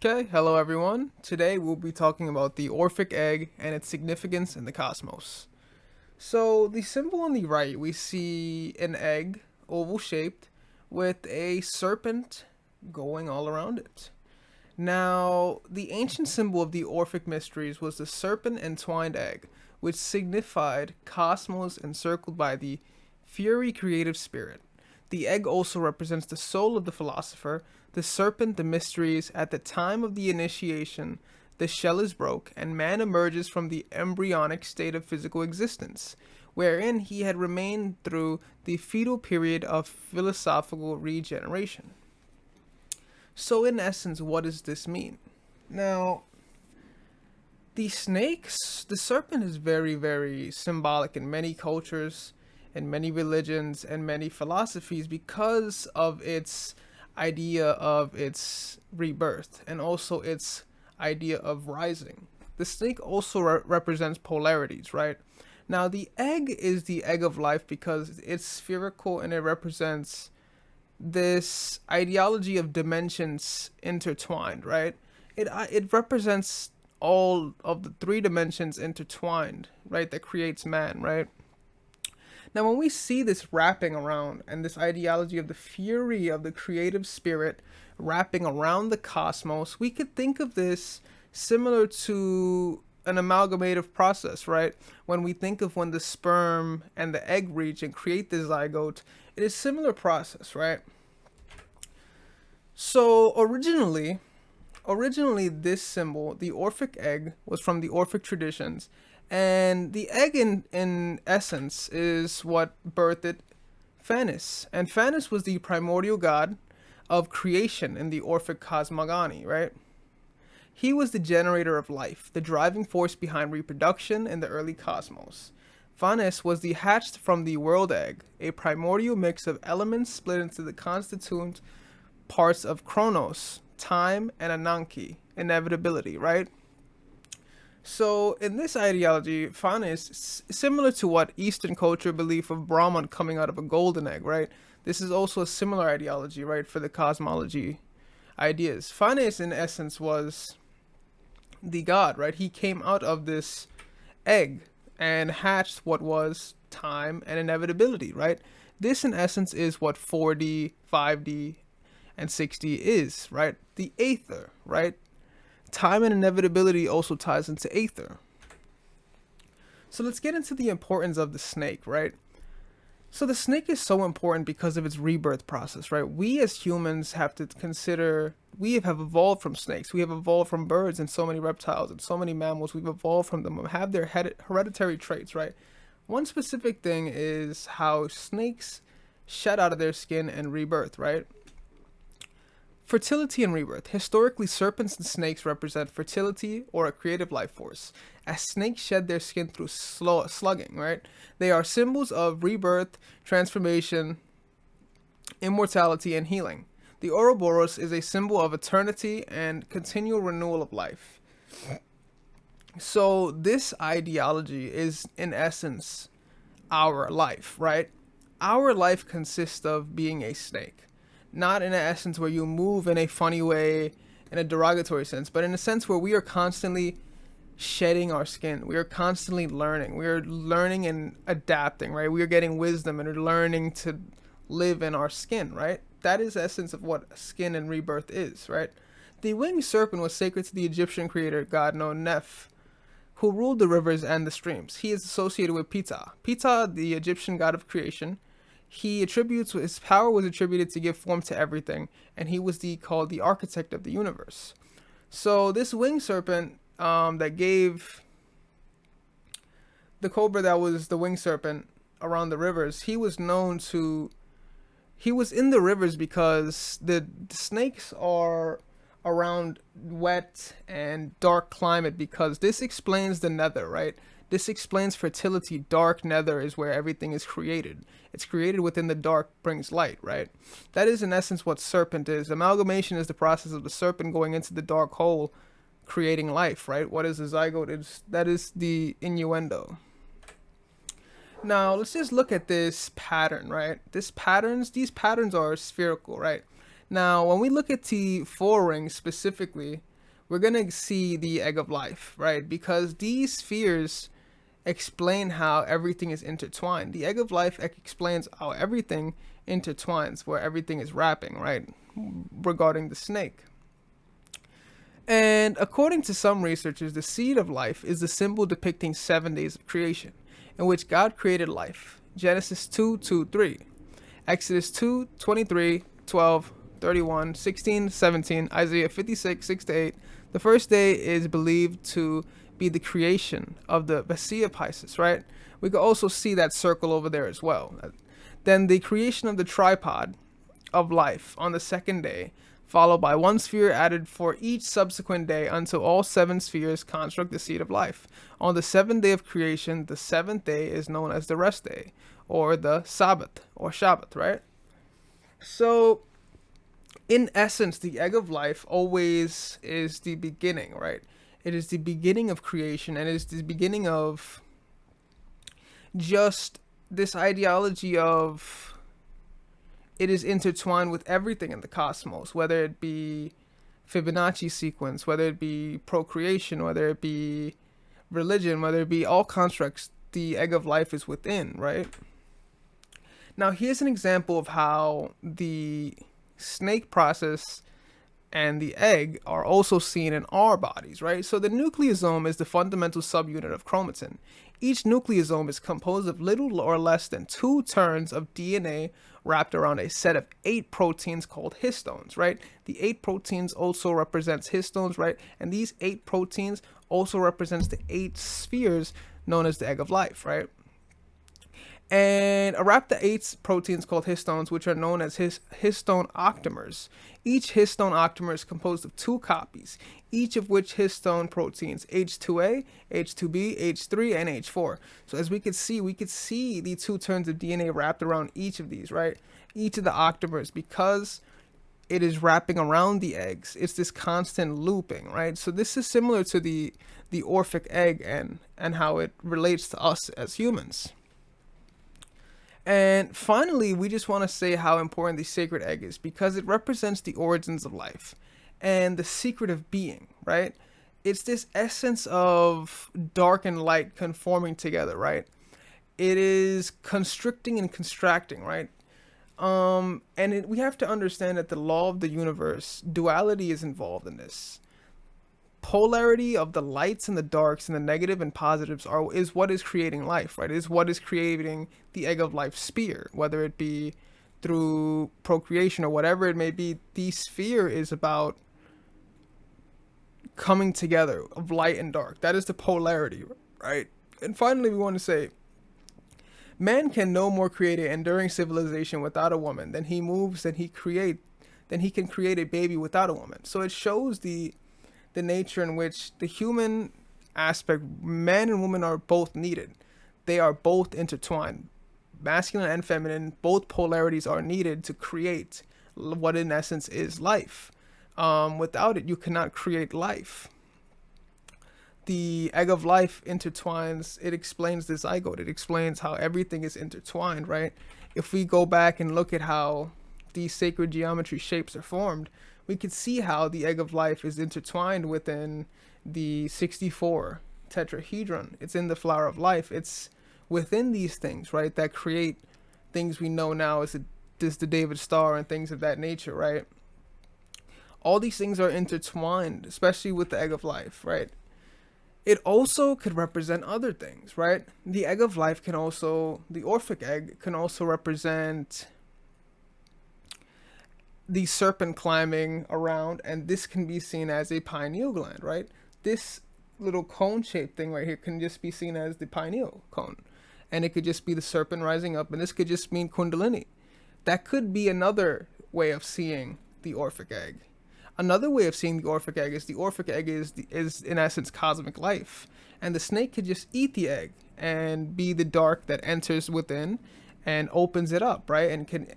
Okay, hello everyone. Today we'll be talking about the Orphic Egg and its significance in the cosmos. So, the symbol on the right, we see an egg, oval shaped, with a serpent going all around it. Now, the ancient symbol of the Orphic mysteries was the serpent entwined egg, which signified cosmos encircled by the fury creative spirit. The egg also represents the soul of the philosopher, the serpent, the mysteries. At the time of the initiation, the shell is broke, and man emerges from the embryonic state of physical existence, wherein he had remained through the fetal period of philosophical regeneration. So, in essence, what does this mean? Now, the serpent is very, very symbolic in many cultures, in many religions, and many philosophies because of its idea of its rebirth and also its idea of rising. The snake also represents polarities, right? Now, the egg is the egg of life because it's spherical and it represents this ideology of dimensions intertwined, right? It represents all of the three dimensions intertwined, right? That creates man, right? Now, when we see this wrapping around and this ideology of the fury of the creative spirit wrapping around the cosmos, we could think of this similar to an amalgamative process, right? When we think of when the sperm and the egg reach and create the zygote, it is a similar process, right? So originally this symbol, the Orphic egg, was from the Orphic traditions, and the egg in essence is what birthed Phanes. And Phanes was the primordial god of creation in the Orphic cosmogony, right? He was the generator of life, the driving force behind reproduction in the early cosmos. Phanes was the hatched from the world egg, a primordial mix of elements split into the constituent parts of Chronos, time, and Ananke, inevitability, right? So, in this ideology, Phanes is similar to what Eastern culture belief of Brahman coming out of a golden egg, right? This is also a similar ideology, right, for the cosmology ideas. Phanes, in essence, was the god, right? He came out of this egg and hatched what was time and inevitability, right? This, in essence, is what 4D, 5D, and 6D is, right? The aether, right? Time and inevitability also ties into aether. So let's get into the importance of the snake, right? So the snake is so important because of its rebirth process, right? We as humans have to consider we have evolved from snakes. We have evolved from birds and so many reptiles and so many mammals. We've evolved from them, have their hereditary traits, right? One specific thing is how snakes shed out of their skin and rebirth, right? Fertility and rebirth. Historically, serpents and snakes represent fertility or a creative life force. As snakes shed their skin through slugging, right? They are symbols of rebirth, transformation, immortality, and healing. The Ouroboros is a symbol of eternity and continual renewal of life. So, this ideology is, in essence, our life, right? Our life consists of being a snake. Not in an essence where you move in a funny way, in a derogatory sense, but in a sense where we are constantly shedding our skin. We are constantly learning. We are learning and adapting, right? We are getting wisdom and are learning to live in our skin, right? That is the essence of what skin and rebirth is, right? The winged serpent was sacred to the Egyptian creator god known Neph, who ruled the rivers and the streams. He is associated with Ptah. Ptah, the Egyptian god of creation. His power was attributed to give form to everything, and he was called the architect of the universe. So this winged serpent that gave the cobra that was the winged serpent around the rivers, he was in the rivers because the snakes are around wet and dark climate, because this explains the nether, right? This explains fertility. Dark nether is where everything is created. It's created within the dark brings light, right? That is in essence what serpent is. Amalgamation is the process of the serpent going into the dark hole, creating life, right? What is the zygote? That is the innuendo. Now let's just look at this pattern, right? These patterns are spherical, right? Now when we look at the four rings specifically, we're gonna see the egg of life, right? Because these spheres explain how everything is intertwined. The egg of life explains how everything intertwines, where everything is wrapping, right? Regarding the snake. And according to some researchers, the seed of life is the symbol depicting 7 days of creation, in which God created life. Genesis 2:2-3, Exodus 2:23, 12, 31, 16, 17, Isaiah 56, 6-8. The first day is believed to be the creation of the Messiah Pisces, right? We could also see that circle over there as well. Then the creation of the tripod of life on the second day, followed by one sphere added for each subsequent day until all 7 spheres construct the seed of life. On the 7th day of creation, the 7th day is known as the rest day, or the Sabbath, or Shabbat, right? So, in essence, the egg of life always is the beginning, right? It is the beginning of creation, and it is the beginning of just this ideology of it is intertwined with everything in the cosmos, whether it be Fibonacci sequence, whether it be procreation, whether it be religion, whether it be all constructs, the egg of life is within, right? Now, here's an example of how the snake process and the egg are also seen in our bodies, right? So the nucleosome is the fundamental subunit of chromatin. Each nucleosome is composed of little or less than 2 turns of DNA wrapped around a set of 8 proteins called histones, right? The 8 proteins also represents histones, right? And these 8 proteins also represents the 8 spheres known as the egg of life, right? And wrap the 8 proteins called histones, which are known as histone octamers. Each histone octamer is composed of 2 copies, each of which histone proteins H2A, H2B, H3, and H4. So as we could see the 2 turns of DNA wrapped around each of these, right? Each of the octamers, because it is wrapping around the eggs. It's this constant looping, right? So this is similar to the Orphic egg and how it relates to us as humans. And finally, we just want to say how important the sacred egg is, because it represents the origins of life and the secret of being, right? It's this essence of dark and light conforming together, right? It is constricting and contracting, right? We have to understand that the law of the universe, duality is involved in this. Polarity of the lights and the darks and the negative and positives is what is creating life, right? Is what is creating the egg of life sphere, whether it be through procreation or whatever it may be. The sphere is about coming together of light and dark. That is the polarity, right? And finally, we want to say, man can no more create an enduring civilization without a woman than he can create a baby without a woman. So it shows the nature in which the human aspect, man and woman, are both needed. They are both intertwined. Masculine and feminine, both polarities are needed to create what in essence is life. Without it, you cannot create life. The egg of life intertwines, it explains the zygote, it explains how everything is intertwined, right? If we go back and look at how these sacred geometry shapes are formed, we could see how the egg of life is intertwined within the 64 tetrahedron. It's in the flower of life. It's within these things, right, that create things we know now as the David Star and things of that nature, right? All these things are intertwined, especially with the egg of life, right? It also could represent other things, right? The egg of life can also, the Orphic egg can also represent the serpent climbing around, and this can be seen as a pineal gland, right? This little cone-shaped thing right here can just be seen as the pineal cone, and it could just be the serpent rising up, and this could just mean kundalini. That could be another way of seeing the Orphic egg. Another way of seeing the Orphic egg is the Orphic egg is in essence cosmic life, and the snake could just eat the egg and be the dark that enters within and opens it up, right? And can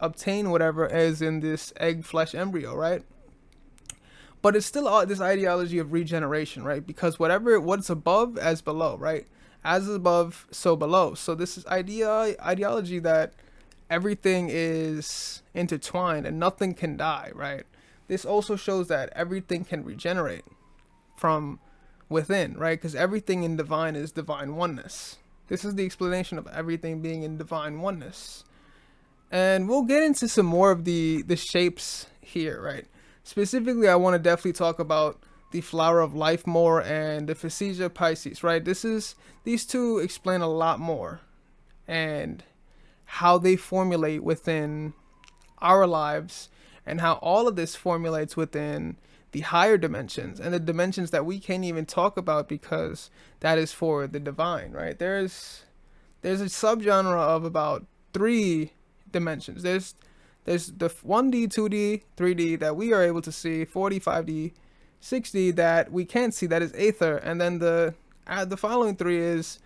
obtain whatever is in this egg flesh embryo, right? But it's still this ideology of regeneration, right? Because what's above as below, right? As above, so below. So this is ideology that everything is intertwined and nothing can die, right? this also shows that everything can regenerate from within, right? Because everything in divine is divine oneness. This is the explanation of everything being in divine oneness. And we'll get into some more of the shapes here, right? Specifically, I want to definitely talk about the flower of life more and the Phacesia Pisces, right? These two explain a lot more and how they formulate within our lives and how all of this formulates within the higher dimensions and the dimensions that we can't even talk about because that is for the divine, right? There's a subgenre of about 3 dimensions. There's the 1D, 2D, 3D that we are able to see, 4D, 5D, 6D that we can't see, that is Aether, and then the following 3 is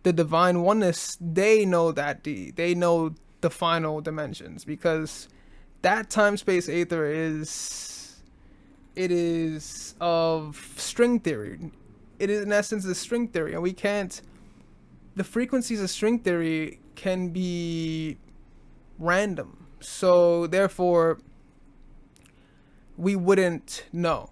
the divine oneness. They know that D. They know the final dimensions because that time space Aether is of string theory. It is in essence a string theory, and we can't. The frequencies of string theory can be random, so therefore we wouldn't know.